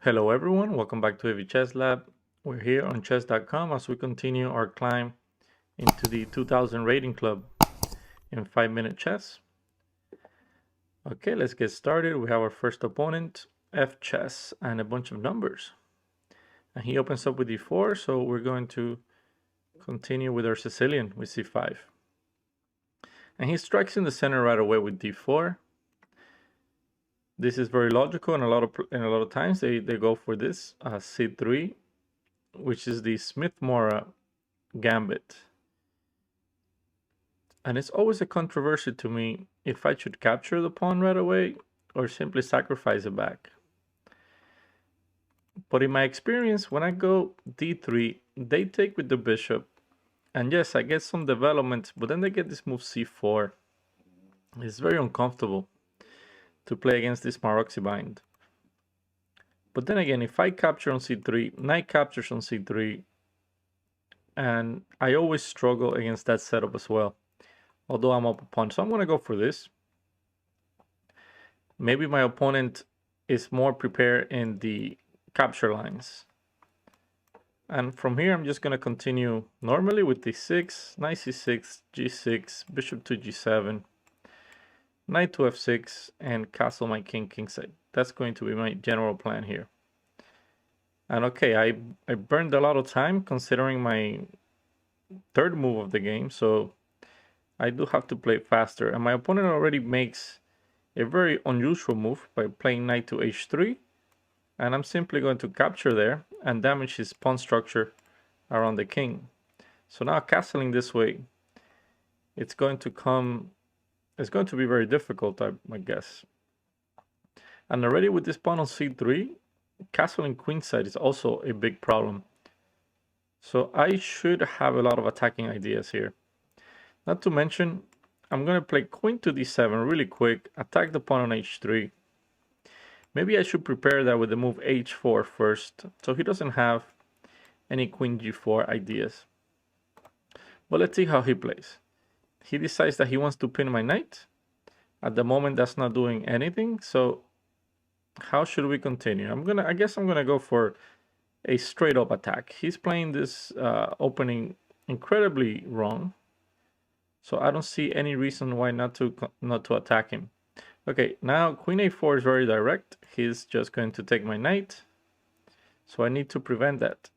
Hello everyone, welcome back to AV Chess Lab. We're here on chess.com as we continue our climb into the 2000 rating club in 5-minute chess. Okay, let's get started. We have our first opponent, F chess, and a bunch of numbers. And he opens up with d4, so we're going to continue with our Sicilian with c5. And he strikes in the center right away with d4. This is very logical, and a lot of times they go for this c3, which is the Smith-Morra Gambit. And it's always a controversy to me if I should capture the pawn right away or simply sacrifice it back. But in my experience, when I go d3, they take with the bishop. And yes, I get some development, but then they get this move c4. It's very uncomfortable to play against this Maroczy bind. But then again, if I capture on c3, knight captures on c3, and I always struggle against that setup as well, although I'm up a pawn. So I'm going to go for this. Maybe my opponent is more prepared in the capture lines. And from here, I'm just going to continue normally with d6, knight c6, g6, bishop to g7, knight to f6, and castle my king kingside. That's going to be my general plan here. And okay, I burned a lot of time considering my third move of the game, so I do have to play faster. And my opponent already makes a very unusual move by playing knight to h3. And I'm simply going to capture there and damage his pawn structure around the king. So now castling this way, it's going to be very difficult, I guess. And already with this pawn on c3, castling queenside is also a big problem. So I should have a lot of attacking ideas here. Not to mention, I'm going to play queen to d7 really quick, attack the pawn on h3. Maybe I should prepare that with the move h4 first, so he doesn't have any queen g4 ideas. But let's see how he plays. He decides that he wants to pin my knight. At the moment, that's not doing anything, so how should we continue? I guess I'm gonna go for a straight up attack. He's playing this opening incredibly wrong, so I don't see any reason why not to attack him. Okay, now queen a4 is very direct. He's just going to take my knight, so I need to prevent that.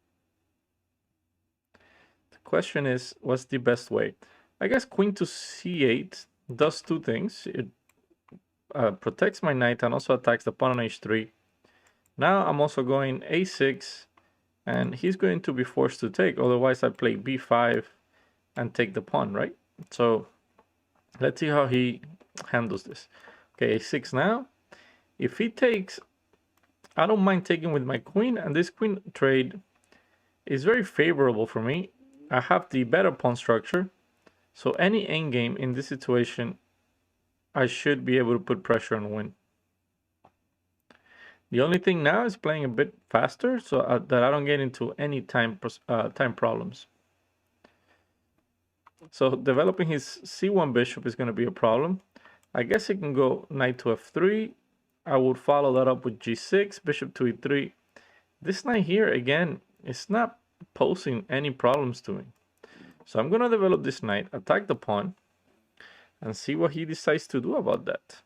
The question is, what's the best way? I guess queen to c8 does two things. It protects my knight and also attacks the pawn on h3. Now I'm also going a6, and he's going to be forced to take. Otherwise, I play b5 and take the pawn, right? So let's see how he handles this. Okay, a6 now. If he takes, I don't mind taking with my queen, and this queen trade is very favorable for me. I have the better pawn structure, so any endgame in this situation, I should be able to put pressure and win. The only thing now is playing a bit faster so that I don't get into any time problems. So developing his c1 bishop is going to be a problem. I guess he can go knight to f3. I would follow that up with g6, bishop to e3. This knight here, again, is not posing any problems to me. So I'm going to develop this knight, attack the pawn, and see what he decides to do about that.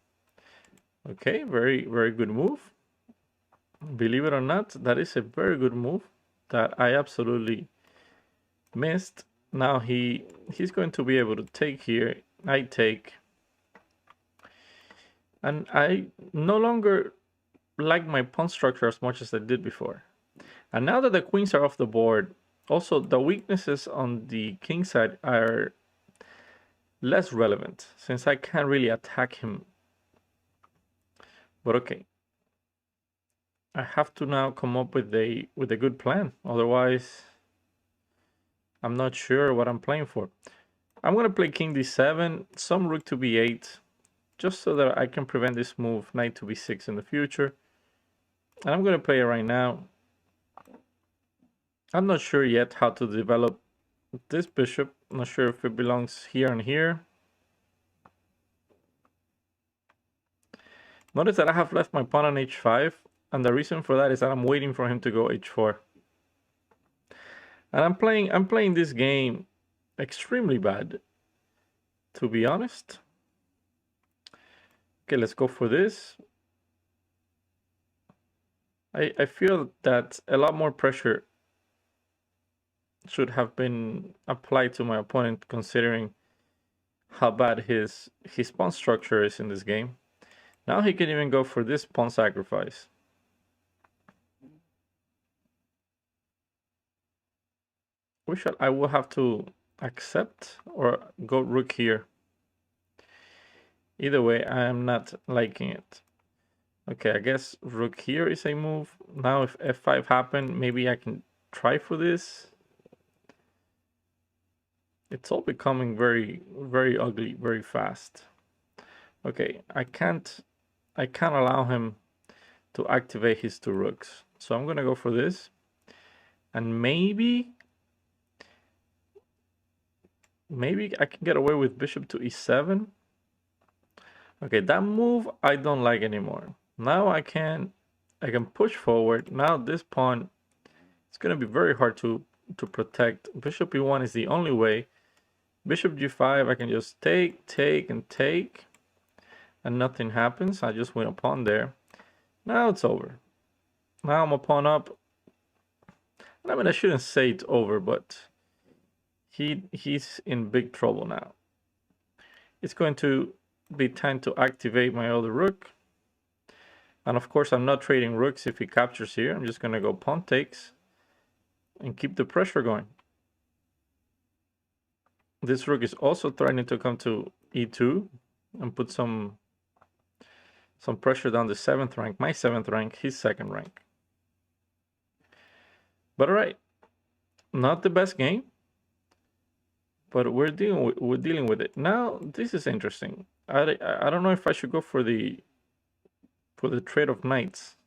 Okay, very, very good move. Believe it or not, that is a very good move that I absolutely missed. Now he's going to be able to take here. I take. And I no longer like my pawn structure as much as I did before. And now that the queens are off the board, also the weaknesses on the king side are less relevant since I can't really attack him. But okay, I have to now come up with a good plan. Otherwise, I'm not sure what I'm playing for. I'm gonna play king d7, some rook to b8, just so that I can prevent this move knight to b6 in the future. And I'm gonna play it right now. I'm not sure yet how to develop this bishop. I'm not sure if it belongs here and here. Notice that I have left my pawn on h5. And the reason for that is that I'm waiting for him to go h4. And I'm playing this game extremely bad, to be honest. Okay, let's go for this. I feel that a lot more pressure should have been applied to my opponent, considering how bad his pawn structure is in this game. Now he can even go for this pawn sacrifice. Which I will have to accept or go rook here. Either way, I am not liking it. Okay, I guess rook here is a move. Now if f5 happened, maybe I can try for this. It's all becoming very, very ugly, very fast. Okay, I can't allow him to activate his two rooks. So I'm gonna go for this. And maybe I can get away with bishop to e7. Okay, that move I don't like anymore. Now I can push forward. Now this pawn, it's gonna be very hard to protect. Bishop e1 is the only way. Bishop g5, I can just take, and nothing happens. I just win a pawn there. Now it's over. Now I'm a pawn up. I mean, I shouldn't say it's over, but he's in big trouble now. It's going to be time to activate my other rook. And of course, I'm not trading rooks if he captures here. I'm just going to go pawn takes and keep the pressure going. This rook is also threatening to come to e2 and put some pressure down the 7th rank, my 7th rank, his 2nd rank. But all right, not the best game, but we're dealing with it. Now, this is interesting. I don't know if I should go for the trade of knights.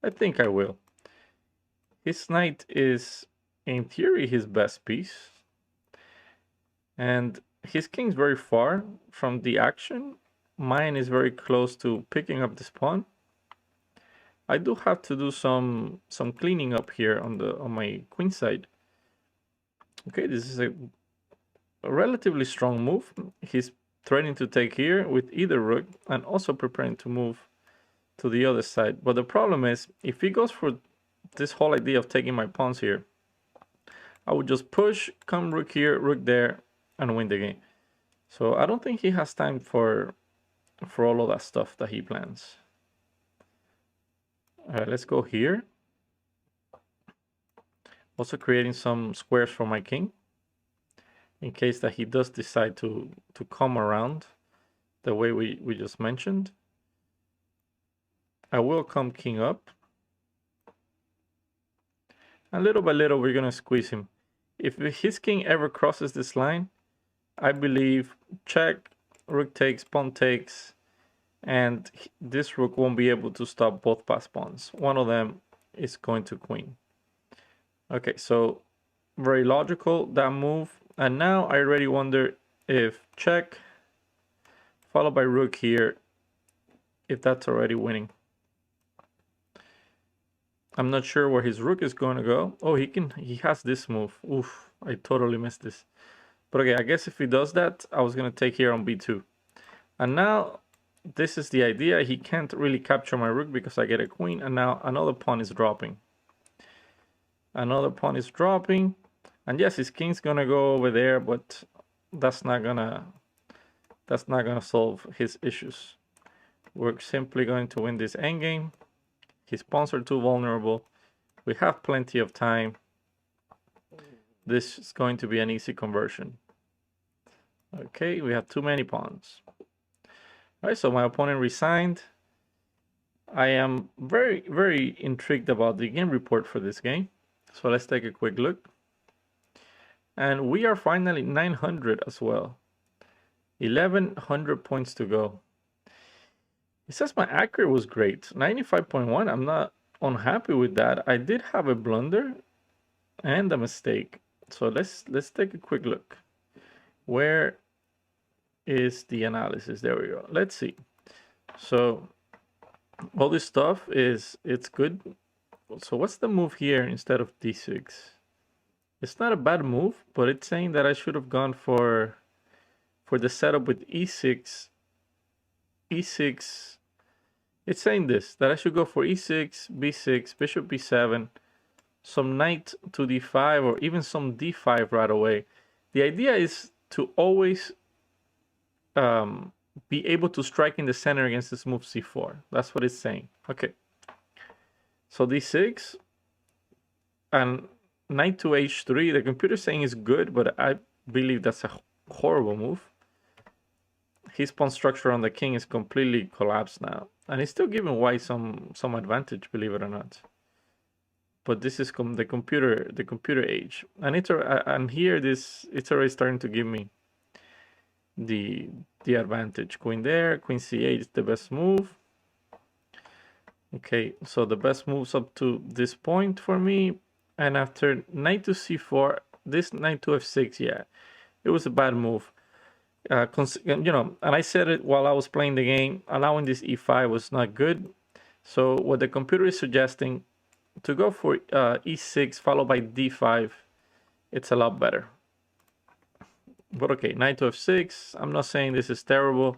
I think I will. His knight is, in theory, his best piece. And his king's very far from the action. Mine is very close to picking up this pawn. I do have to do some cleaning up here on my queen side. Okay, this is a relatively strong move. He's threatening to take here with either rook and also preparing to move to the other side. But the problem is, if he goes for this whole idea of taking my pawns here, I would just push, come rook here, rook there, and win the game. So I don't think he has time for all of that stuff that he plans. All right, let's go here. Also creating some squares for my king, in case that he does decide to come around the way we just mentioned. I will come king up. And little by little, we're going to squeeze him. If his king ever crosses this line, I believe check, rook takes, pawn takes, and this rook won't be able to stop both passed pawns. One of them is going to queen. Okay, so very logical, that move. And now I already wonder if check, followed by rook here, if that's already winning. I'm not sure where his rook is going to go. Oh, he has this move. Oof, I totally missed this. But okay, I guess if he does that, I was going to take here on b2. And now, this is the idea. He can't really capture my rook because I get a queen. And now another pawn is dropping. Another pawn is dropping. And yes, his king's going to go over there, but that's not going to solve his issues. We're simply going to win this endgame. His pawns are too vulnerable. We have plenty of time. This is going to be an easy conversion. Okay, we have too many pawns. All right, so my opponent resigned. I am very, very intrigued about the game report for this game. So let's take a quick look. And we are finally 900 as well. 1100 points to go. It says my accurate was great. 95.1. I'm not unhappy with that. I did have a blunder and a mistake. So let's take a quick look. Where is the analysis? There we go. Let's see. So all this stuff it's good. So what's the move here instead of d6? It's not a bad move, but it's saying that I should have gone for the setup with e6. E6. It's saying this, that I should go for e6, b6, bishop b7, some knight to d5, or even some d5 right away. The idea is to always be able to strike in the center against this move c4. That's what it's saying. Okay. So d6 and knight to h3. The computer's saying is good, but I believe that's a horrible move. His pawn structure on the king is completely collapsed now, and it's still giving white some advantage, believe it or not. But this is the computer age, and and here it's already starting to give me the advantage. Queen there, queen c8 is the best move. Okay, so the best moves up to this point for me, and after knight to c4, this knight to f6, yeah, it was a bad move. And I said it while I was playing the game, allowing this e5 was not good. So what the computer is suggesting, to go for e6 followed by d5, it's a lot better. But okay, knight to f6, I'm not saying this is terrible.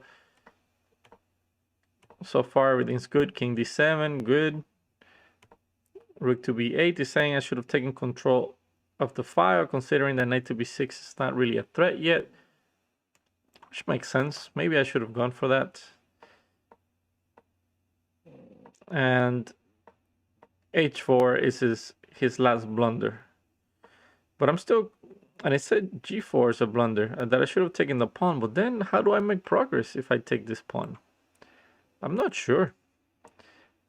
So far everything's good. King d7, good. Rook to b8 is saying I should have taken control of the file, considering that knight to b6 is not really a threat yet. Which makes sense. Maybe I should have gone for that. And h4 is his last blunder. But I'm still... And I said g4 is a blunder, and that I should have taken the pawn. But then how do I make progress if I take this pawn? I'm not sure.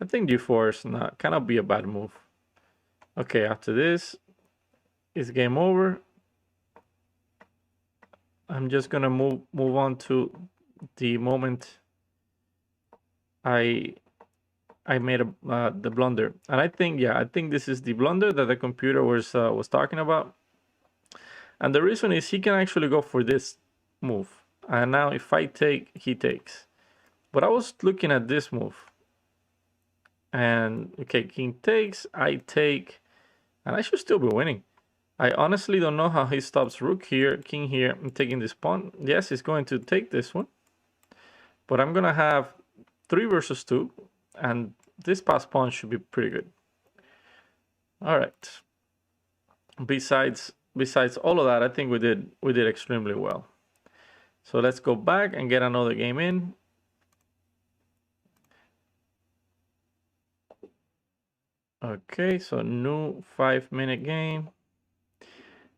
I think g4 is cannot be a bad move. Okay, after this, it's game over. I'm just gonna move on to the moment I made the blunder, and I think this is the blunder that the computer was talking about. And the reason is he can actually go for this move, and now if I take, he takes. But I was looking at this move, and okay, king takes, I take, and I should still be winning. I honestly don't know how he stops rook here, king here, and taking this pawn. Yes, he's going to take this one, but I'm gonna have 3 versus 2, and this pass pawn should be pretty good. All right. Besides all of that, I think we did extremely well. So let's go back and get another game in. Okay, so new 5-minute game.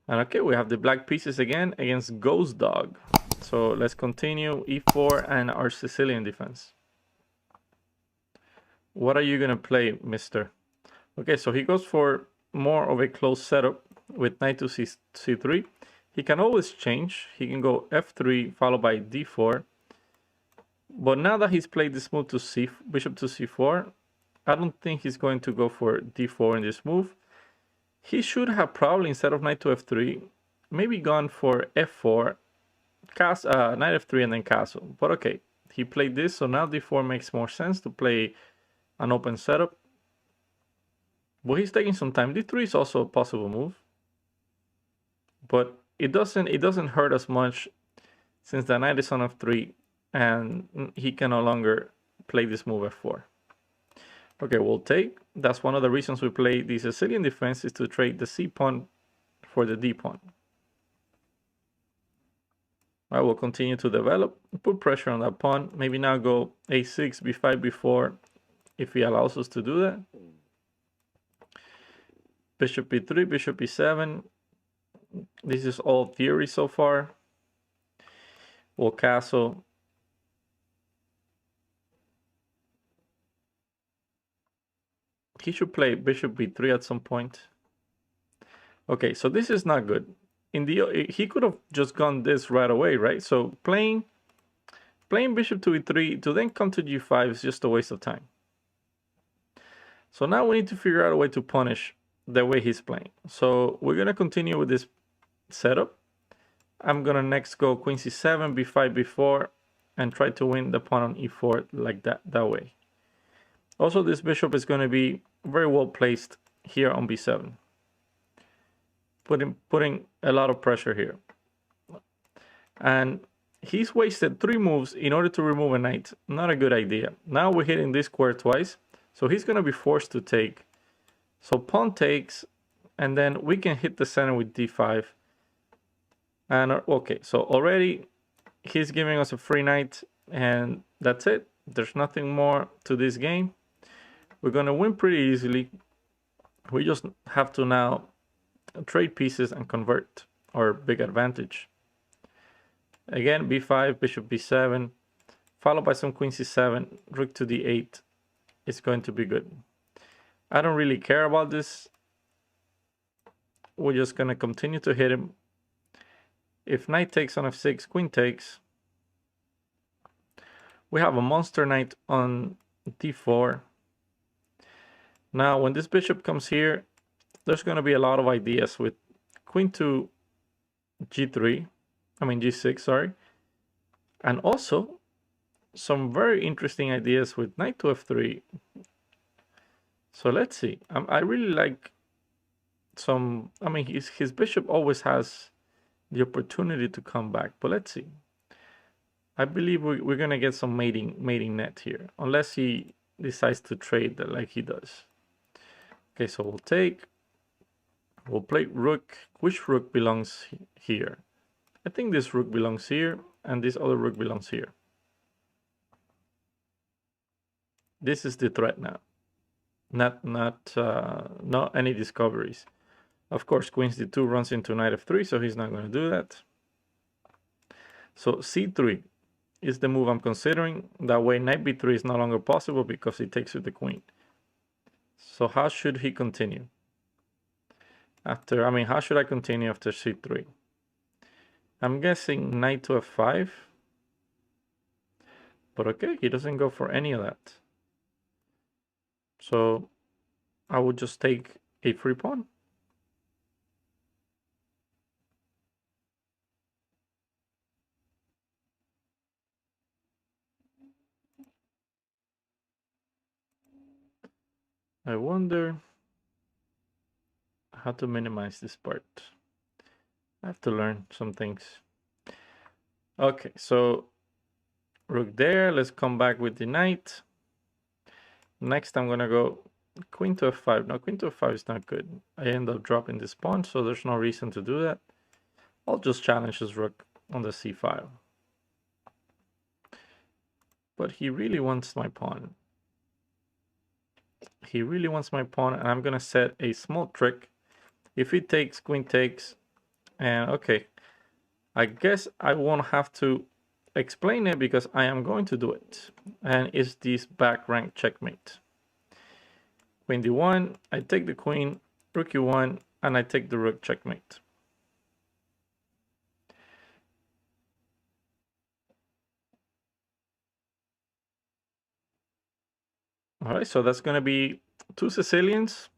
And okay, we have the black pieces again against Ghost Dog. So let's continue e4 and our Sicilian defense. What are you gonna play, mister? Okay, so he goes for more of a close setup with knight to c3. He can always change. He can go f3 followed by d4. But now that he's played this move to bishop to c4, I don't think he's going to go for d4 in this move. He should have probably, instead of knight to f3, maybe gone for f4, knight f3 and then castle. But okay, he played this, so now d4 makes more sense to play an open setup. But he's taking some time. d3 is also a possible move, but it doesn't hurt as much since the knight is on f3 and he can no longer play this move f4. Okay, we'll take. That's one of the reasons we play the Sicilian defense, is to trade the c pawn for the d pawn. I will continue to develop, put pressure on that pawn. Maybe now go a6, b5, b4, if he allows us to do that. Bishop b3, bishop b7. This is all theory so far. We'll castle. He should play bishop b3 at some point. Okay, so this is not good. He could have just gone this right away, right? So playing bishop to e3 to then come to g5 is just a waste of time. So now we need to figure out a way to punish the way he's playing. So we're gonna continue with this setup. I'm gonna next go queen c7, b5, b4, and try to win the pawn on e4 like that way. Also, this bishop is going to be very well placed here on b7, putting a lot of pressure here. And he's wasted 3 moves in order to remove a knight. Not a good idea. Now we're hitting this square twice, so he's going to be forced to take. So pawn takes, and then we can hit the center with d5. And okay, so already he's giving us a free knight, and that's it. There's nothing more to this game. We're going to win pretty easily. We just have to now trade pieces and convert our big advantage. Again, b5, bishop b7, followed by some queen c7, rook to d8 is going to be good. I don't really care about this. We're just going to continue to hit him. If knight takes on f6, queen takes. We have a monster knight on d4. Now, when this bishop comes here, there's going to be a lot of ideas with queen to g6, sorry. And also some very interesting ideas with knight to f3. So let's see. I really like some, his bishop always has the opportunity to come back, but let's see. I believe we're going to get some mating net here, unless he decides to trade that like he does. Okay, so we'll take. We'll play rook. Which rook belongs here? I think this rook belongs here, and this other rook belongs here. This is the threat now. Not any discoveries. Of course, queen d2 runs into knight f3, so he's not going to do that. So c3 is the move I'm considering. That way, knight b3 is no longer possible because he takes with the queen. So how should he continue? How should I continue after c3? I'm guessing knight to f5. But okay, he doesn't go for any of that. So I would just take a free pawn. I wonder how to minimize this part. I have to learn some things. Okay, so rook there. Let's come back with the knight. Next, I'm gonna go queen to f5. Now, queen to f5 is not good. I end up dropping this pawn, so there's no reason to do that. I'll just challenge his rook on the c file. But he really wants my pawn. He really wants my pawn, and I'm gonna set a small trick. If he takes, queen takes, and okay, I guess I won't have to explain it because I am going to do it. And it's this back rank checkmate. Queen d1, I take the queen, rook e1, and I take the rook, checkmate. All right, so that's going to be 2 Sicilians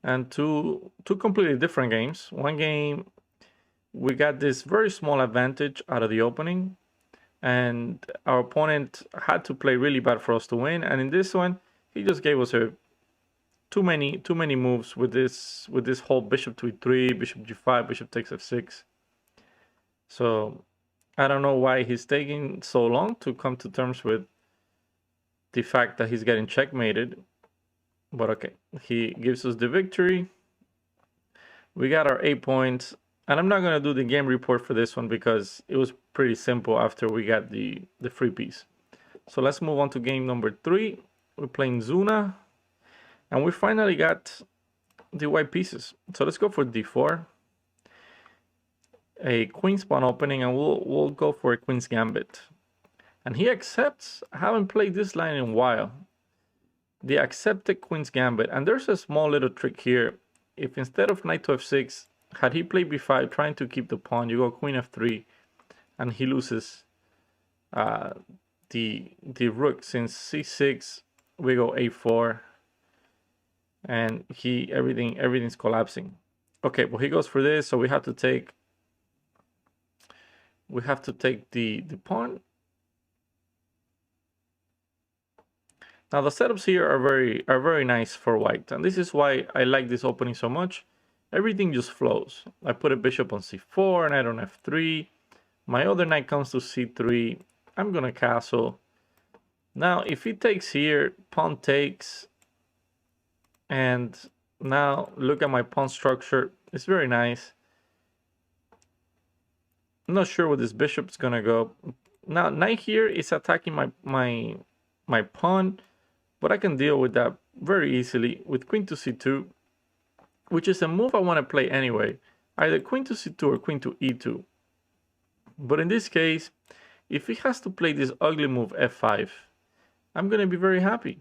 and two completely different games. One game, we got this very small advantage out of the opening, and our opponent had to play really bad for us to win. And in this one, he just gave us too many moves with this whole bishop to e3, bishop g5, bishop takes f6. So I don't know why he's taking so long to come to terms with the fact that he's getting checkmated. But okay, he gives us the victory. We got our 8 points. And I'm not going to do the game report for this one because it was pretty simple after we got the free piece. So let's move on to game number 3. We're playing Zuna. And we finally got the white pieces. So let's go for d4. A queen's pawn opening, and we'll go for a queen's gambit. And he accepts. I haven't played this line in a while. The accepted queen's gambit. And there's a small little trick here. If instead of knight to f6, had he played b5, trying to keep the pawn, you go queen f3, and he loses the rook. Since c6, we go a4, and everything's collapsing. Okay, well, he goes for this, so we have to take the pawn. Now the setups here are very nice for white, and this is why I like this opening so much. Everything just flows. I put a bishop on c4, knight on f3. My other knight comes to c3. I'm gonna castle. Now if he takes here, pawn takes, and now look at my pawn structure. It's very nice. I'm not sure where this bishop's gonna go. Now knight here is attacking my pawn, but I can deal with that very easily with queen to c2, which is a move I want to play anyway, either queen to c2 or queen to e2. But in this case, if he has to play this ugly move f5, I'm going to be very happy.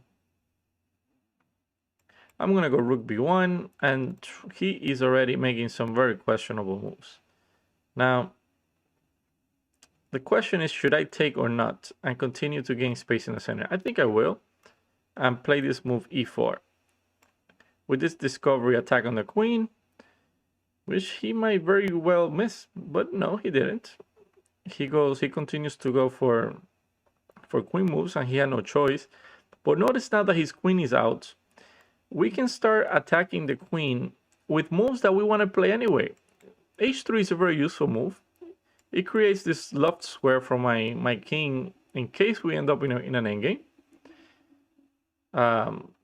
I'm going to go rook b1, and he is already making some very questionable moves. Now, the question is, should I take or not and continue to gain space in the center? I think I will, and play this move e4. With this discovery attack on the queen, which he might very well miss, but no, he didn't. He continues to go for queen moves, and he had no choice. But notice now that his queen is out, we can start attacking the queen with moves that we want to play anyway. h3 is a very useful move. It creates this left square for my king in case we end up in an endgame.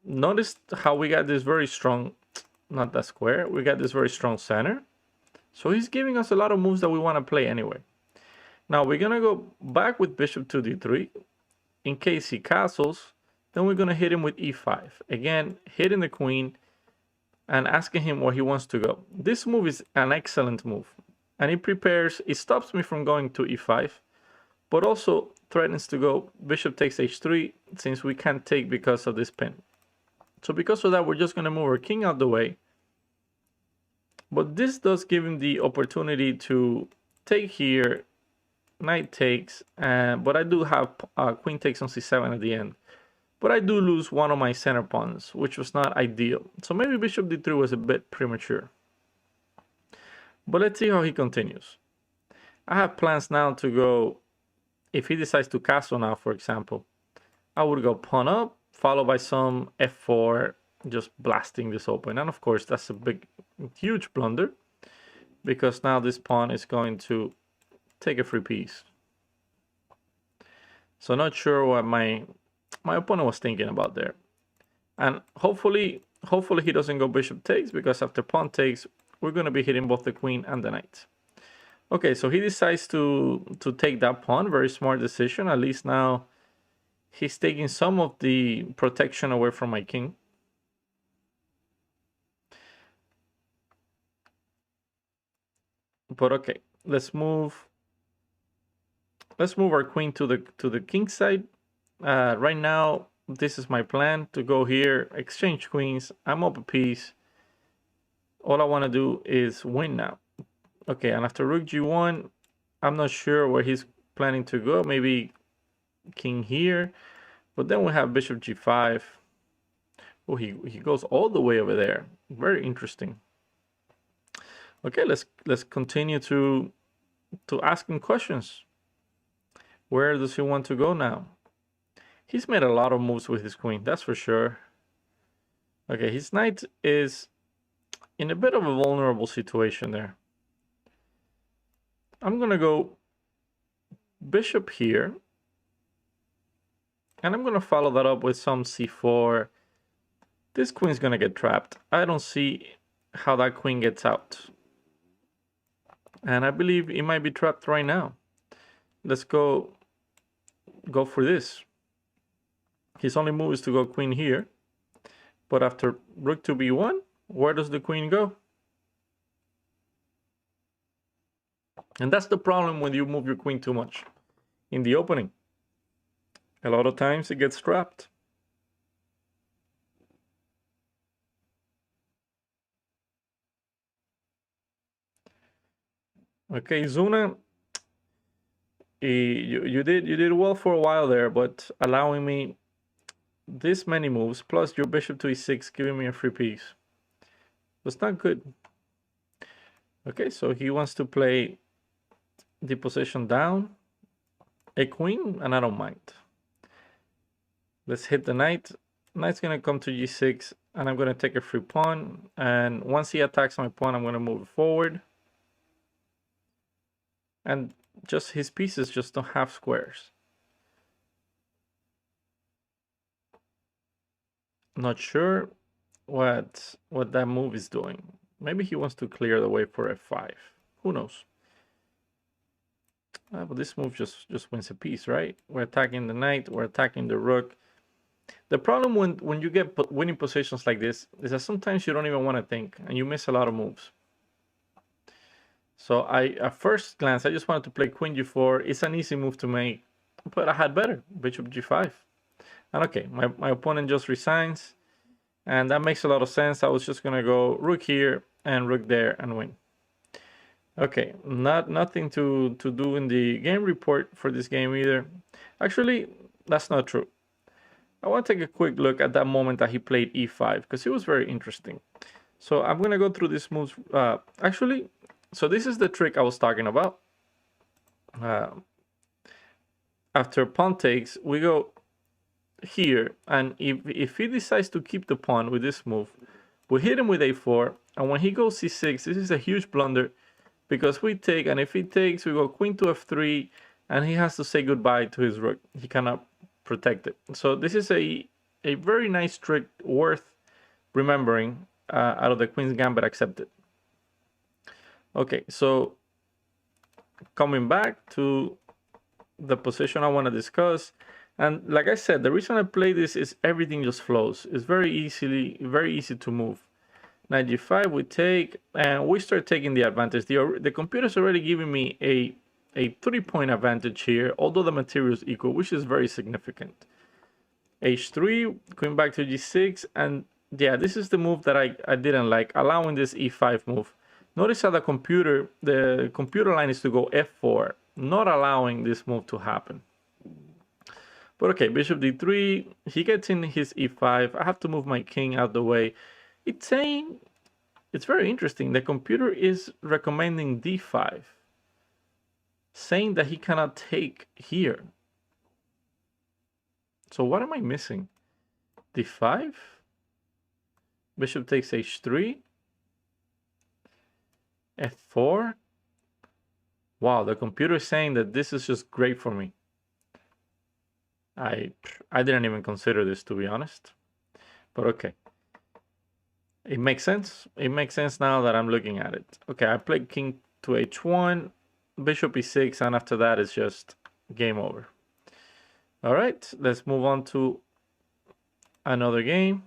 Notice how we got this very strong, not that square, we got this very strong center. So he's giving us a lot of moves that we want to play anyway. Now we're going to go back with bishop to d3. In case he castles, then we're going to hit him with e5. Again, hitting the queen and asking him where he wants to go. This move is an excellent move. And it stops me from going to e5, but also threatens to go bishop takes h3, since we can't take because of this pin. So because of that, we're just going to move our king out the way. But this does give him the opportunity to take here, knight takes, but I do have queen takes on c7 at the end. But I do lose one of my center pawns, which was not ideal. So maybe bishop d3 was a bit premature. But let's see how he continues. I have plans now to go, if he decides to castle now, for example, I would go pawn up, followed by some f4, just blasting this open. And of course, that's a huge blunder, because now this pawn is going to take a free piece. So not sure what my opponent was thinking about there. And hopefully he doesn't go bishop takes, because after pawn takes, we're going to be hitting both the queen and the knight. Okay, so he decides to take that pawn. Very smart decision. At least now he's taking some of the protection away from my king. But okay, let's move our queen to the king side. Right now, this is my plan, to go here, exchange queens. I'm up a piece. All I want to do is win now. Okay, and after rook g1, I'm not sure where he's planning to go. Maybe king here. But then we have bishop g5. Oh, he goes all the way over there. Very interesting. Okay, let's continue to ask him questions. Where does he want to go now? He's made a lot of moves with his queen, that's for sure. Okay, his knight is in a bit of a vulnerable situation there. I'm gonna go bishop here, and I'm gonna follow that up with some c4. This queen's gonna get trapped. I don't see how that queen gets out, and I believe it might be trapped right now. Let's go for this. His only move is to go queen here, but after rook to b1, where does the queen go? And that's the problem when you move your queen too much in the opening. A lot of times it gets trapped. Okay, Zuna, you did well for a while there, but allowing me this many moves plus your bishop to e6, giving me a free piece, was not good. Okay, so he wants to play the position down, a queen, and I don't mind. Let's hit the knight. Knight's gonna come to g6, and I'm gonna take a free pawn. And once he attacks my pawn, I'm gonna move it forward. And just his pieces just don't have squares. Not sure what that move is doing. Maybe he wants to clear the way for f5. Who knows? But this move just wins a piece, right? We're attacking the knight, we're attacking the rook. The problem when you get winning positions like this is that sometimes you don't even want to think and you miss a lot of moves. So at first glance, I just wanted to play queen g4. It's an easy move to make, but I had better, bishop g5. And okay, my opponent just resigns, and that makes a lot of sense. I was just gonna go rook here and rook there and win. Okay, nothing to do in the game report for this game either. Actually, that's not true. I want to take a quick look at that moment that he played e5 because it was very interesting. So I'm gonna go through these moves. Actually, so this is the trick I was talking about. After pawn takes, we go here, and if he decides to keep the pawn with this move, we hit him with a4, and when he goes c6, this is a huge blunder because we take, and if he takes, we go queen to f3, and he has to say goodbye to his rook. He cannot protect it. So this is a very nice trick worth remembering out of the Queen's Gambit accepted. Okay, so coming back to the position I want to discuss, and like I said, the reason I play this is everything just flows. It's very easy to move. Knight g5 we take, and we start taking the advantage. The computer's already giving me a 3-point advantage here, although the material is equal, which is very significant. h3, queen back to g6, and yeah, this is the move that I didn't like, allowing this e5 move. Notice how the computer line is to go f4, not allowing this move to happen. But okay, bishop d3, he gets in his e5. I have to move my king out the way. It's saying, it's very interesting, the computer is recommending d5, saying that he cannot take here. So what am I missing? d5, bishop takes h3, f4. Wow, the computer is saying that this is just great for me. I didn't even consider this, to be honest, but okay. It makes sense. It makes sense now that I'm looking at it. Okay, I played king to h1, bishop e6, and after that it's just game over. All right, let's move on to another game.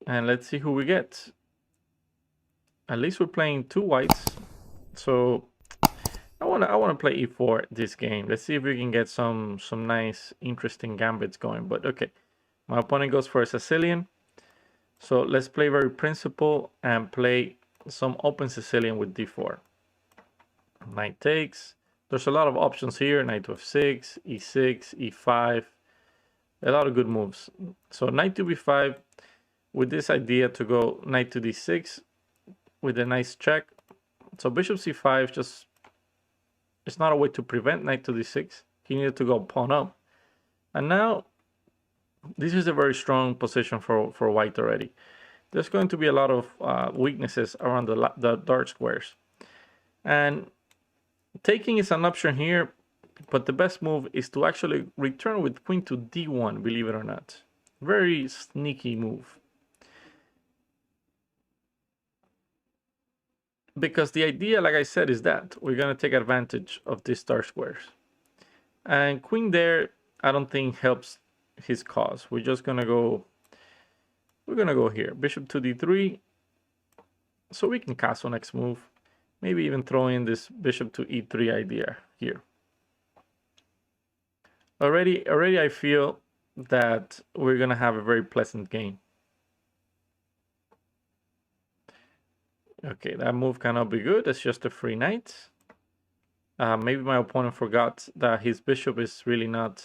And let's see who we get. At least we're playing two whites. So I wanna play e4 this game. Let's see if we can get some nice, interesting gambits going. But okay, my opponent goes for a Sicilian. So let's play very principled and play some open Sicilian with d4. Knight takes. There's a lot of options here. Knight to f6, e6, e5. A lot of good moves. So knight to b5 with this idea to go knight to d6 with a nice check. So bishop c5 just, it's not a way to prevent knight to d6. He needed to go pawn up. And now this is a very strong position for white already. There's going to be a lot of weaknesses around the dark squares. And taking is an option here, but the best move is to actually return with queen to d1, believe it or not. Very sneaky move. Because the idea, like I said, is that we're going to take advantage of these dark squares. And queen there, I don't think helps his cause. We're just going to go, here. Bishop to d3. So we can castle next move. Maybe even throw in this bishop to e3 idea here. Already I feel that we're going to have a very pleasant game. Okay, that move cannot be good. It's just a free knight. Maybe my opponent forgot that his bishop is really not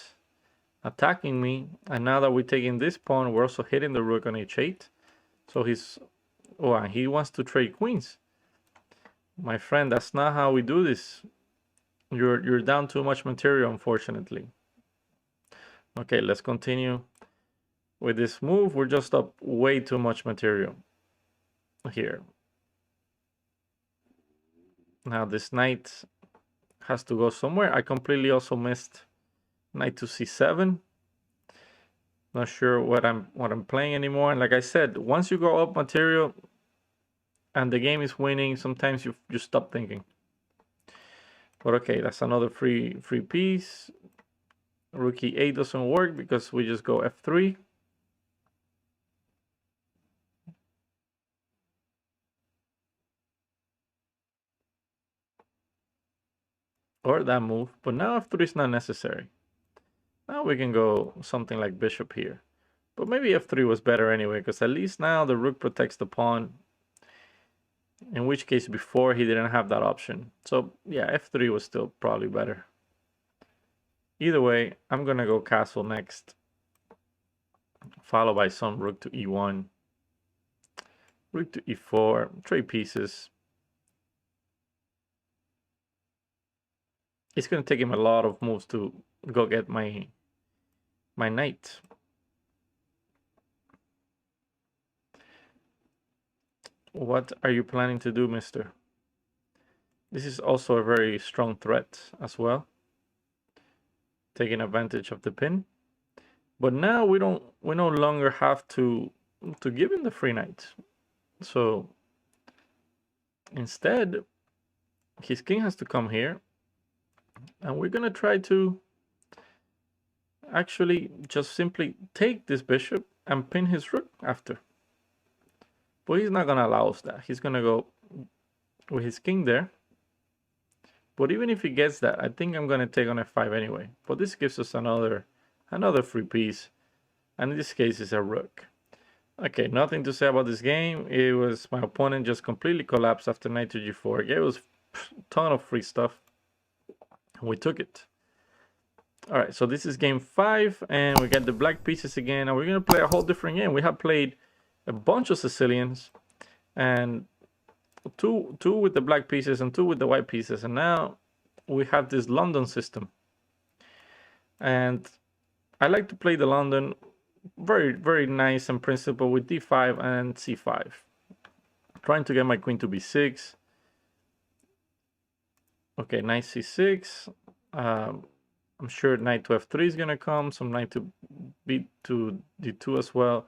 attacking me. And now that we're taking this pawn, we're also hitting the rook on h8. So he wants to trade queens. My friend, that's not how we do this. You're down too much material, unfortunately. Okay, let's continue with this move. We're just up way too much material here. Now this knight has to go somewhere. I completely also missed knight to c7. Not sure what I'm playing anymore. And like I said, once you go up material and the game is winning, sometimes you stop thinking. But okay, that's another free piece. Rook e8 doesn't work because we just go f3. Or that move. But now f3 is not necessary. Now we can go something like bishop here. But maybe f3 was better anyway, because at least now the rook protects the pawn. In which case before he didn't have that option. So yeah, f3 was still probably better. Either way, I'm gonna go castle next, followed by some rook to e1, rook to e4, trade pieces. It's gonna take him a lot of moves to go get my knight. What are you planning to do, mister? This is also a very strong threat as well, taking advantage of the pin. But now we no longer have to give him the free knight. So instead, his king has to come here, and we're gonna try to actually just simply take this bishop and pin his rook after. But he's not gonna allow us that. He's gonna go with his king there. But even if he gets that, I think I'm gonna take on f5 anyway. But this gives us another free piece, and in this case it's a rook. Okay, nothing to say about this game. It was my opponent just completely collapsed after knight to g4. It was a ton of free stuff. We took it. All right, so this is game 5, and we got the black pieces again, and we're gonna play a whole different game. We have played a bunch of Sicilians, and two with the black pieces and 2 with the white pieces, and now we have this London system. And I like to play the London very, very nice and principled with d5 and c5. Trying to get my queen to b6. Okay, knight c6. I'm sure knight to f3 is gonna come. Some knight to d2 as well.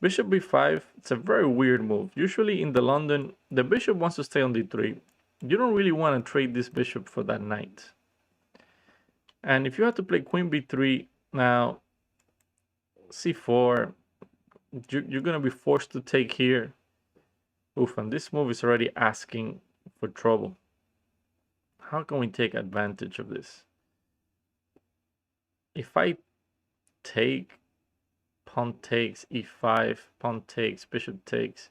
Bishop b5. It's a very weird move. Usually in the London, the bishop wants to stay on d3. You don't really want to trade this bishop for that knight. And if you have to play queen b3 now, c4, you're gonna be forced to take here. Oof, and this move is already asking for trouble. How can we take advantage of this? If I take, pawn takes, e5, pawn takes, bishop takes.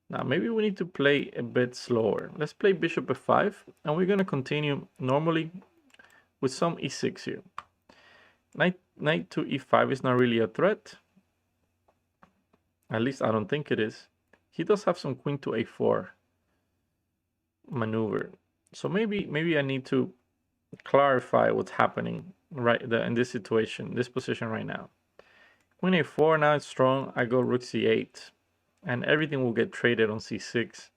Now maybe we need to play a bit slower. Let's play bishop f5, and we're gonna continue normally with some e6 here. Knight to e5 is not really a threat. At least I don't think it is. He does have some queen to a4 maneuver. So maybe I need to clarify what's happening right in this situation, this position right now. Queen a4, now it's strong. I go rook c8, and everything will get traded on c6.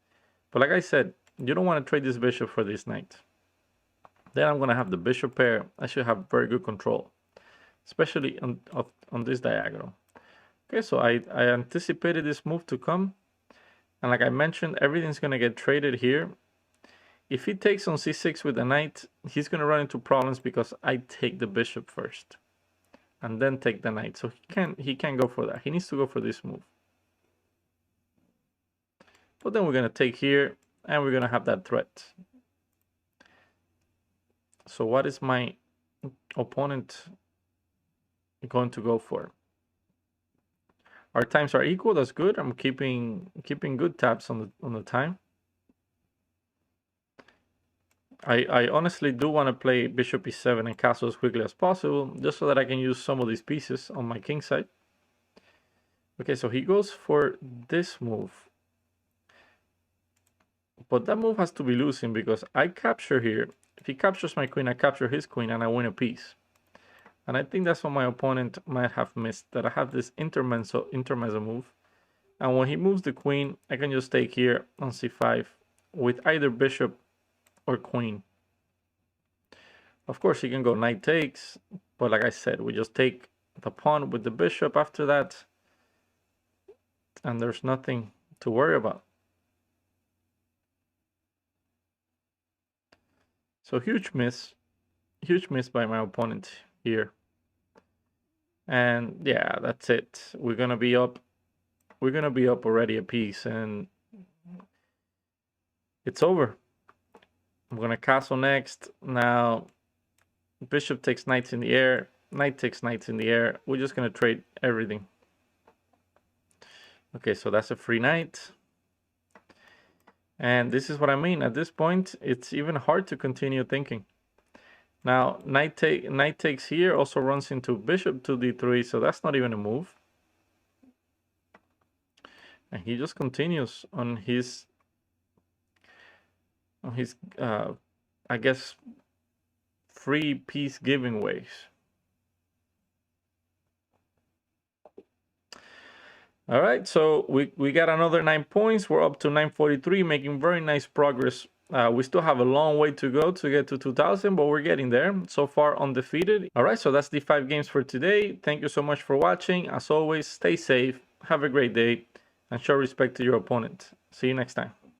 But like I said, you don't want to trade this bishop for this knight. Then I'm gonna have the bishop pair. I should have very good control, especially on this diagonal. Okay, so I anticipated this move to come, and like I mentioned, everything's gonna get traded here. If he takes on c6 with the knight, he's gonna run into problems because I take the bishop first, and then take the knight. So he can't go for that. He needs to go for this move. But then we're gonna take here, and we're gonna have that threat. So what is my opponent going to go for? Our times are equal. That's good. I'm keeping good tabs on the time. I honestly do want to play bishop e7 and castle as quickly as possible, just so that I can use some of these pieces on my king side. Okay, so he goes for this move. But that move has to be losing because I capture here, If he captures my queen, I capture his queen and I win a piece. And I think that's what my opponent might have missed, that I have this intermezzo move. And when he moves the queen, I can just take here on c5 with either bishop or queen. Of course, he can go knight takes, but like I said, we just take the pawn with the bishop after that, and there's nothing to worry about. So huge miss by my opponent here. And yeah, that's it. We're gonna be up already a piece, and it's over. I'm gonna castle next. Now bishop takes knights in the air, knight takes knights in the air. We're just gonna trade everything. Okay, so that's a free knight. And this is what I mean. At this point, it's even hard to continue thinking. Now, knight takes here also runs into bishop to d3, so that's not even a move. And he just continues on his I guess, free piece giving ways. All right, so we got another 9 points. We're up to 943, making very nice progress. We still have a long way to go to get to 2000, but we're getting there. So far undefeated. All right, so that's the 5 games for today. Thank you so much for watching. As always, stay safe, have a great day, and show respect to your opponent. See you next time.